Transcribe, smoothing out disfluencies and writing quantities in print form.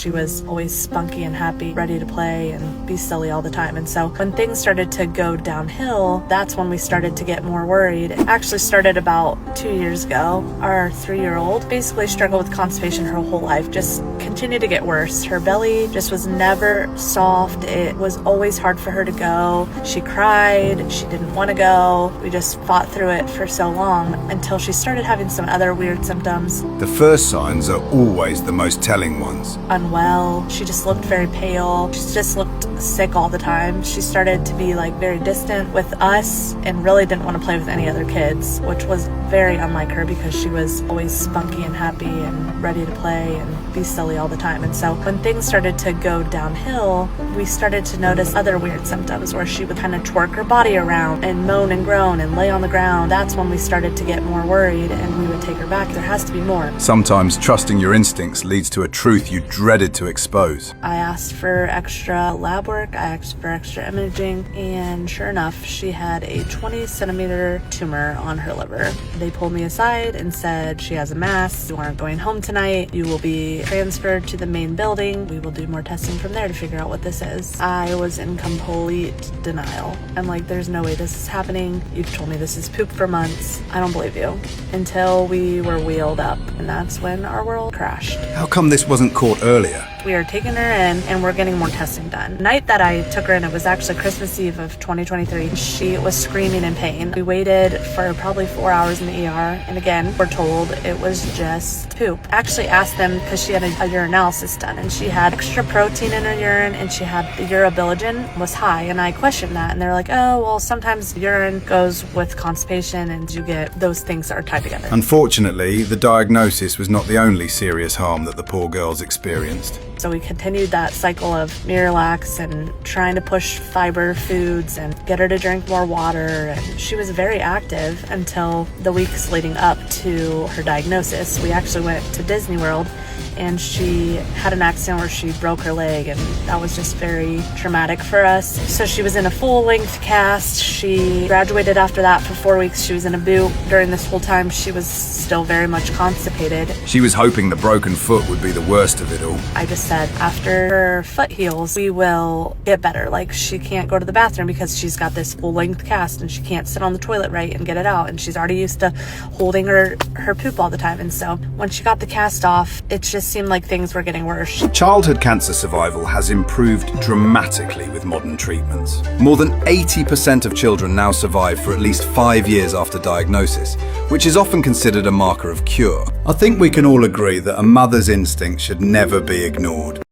She was always spunky and happy, ready to play and be silly all the time. And so when things started to go downhill, that's when we started to get more worried. It actually started about 2 years ago. Our 3-year-old basically struggled with constipation her whole life, just continued to get worse. Her belly just was never soft. It was always hard for her to go. She cried. She didn't want to go. We just fought through it for so long until she started having some other weird symptoms. The first signs are always the most telling ones. Unwell. She just looked very pale. She just looked sick all the time. She started to be very distant with us and really didn't want to play with any other kids, which was very unlike her because she was always spunky and happy and ready to play and be silly all the time. And so when things started to go downhill, we started to notice other weird symptoms where she would kind of twerk her body around and moan and groan and lay on the ground. That's when we started to get more worried and we would take her back. There has to be more. Sometimes trusting your instincts leads to a truth you dreaded to expose. I asked for extra lab work, I asked for extra imaging, and sure enough, she had a 20-centimeter tumor on her liver. They pulled me aside and said, she has a mass, you aren't going home tonight, you will be transferred to the main building, we will do more testing from there to figure out what this is. I was in complete denial. I'm like, there's no way this is happening. You've told me this is poop for months. I don't believe you. Until we were wheeled up, and that's when our world crashed. How come this wasn't caught earlier? We are taking her in and we're getting more testing done. The night that I took her in, it was actually Christmas Eve of 2023. She was screaming in pain. We waited for probably 4 hours in the ER. And again, we're told it was just poop. I actually asked them because she had a urinalysis done and she had extra protein in her urine and she had the urobilinogen was high. And I questioned that and they're like, oh, well, sometimes urine goes with constipation and you get those things that are tied together. Unfortunately, the diagnosis was not the only serious harm that the poor girls experienced. So we continued that cycle of Miralax and trying to push fiber foods and get her to drink more water. And she was very active until the weeks leading up to her diagnosis. We actually went to Disney World and she had an accident where she broke her leg and that was just very traumatic for us. So she was in a full-length cast. She graduated after that for 4 weeks. She was in a boot. During this whole time, she was still very much constipated. She was hoping the broken foot would be the worst of it all. I just said, after her foot heals, we will get better. She can't go to the bathroom because she's got this full-length cast and she can't sit on the toilet right and get it out. And she's already used to holding her poop all the time. And so when she got the cast off, it just seemed like things were getting worse. Childhood cancer survival has improved dramatically with modern treatments. More than 80% of children now survive for at least 5 years after diagnosis, which is often considered a marker of cure. I think we can all agree that a mother's instinct should never be ignored.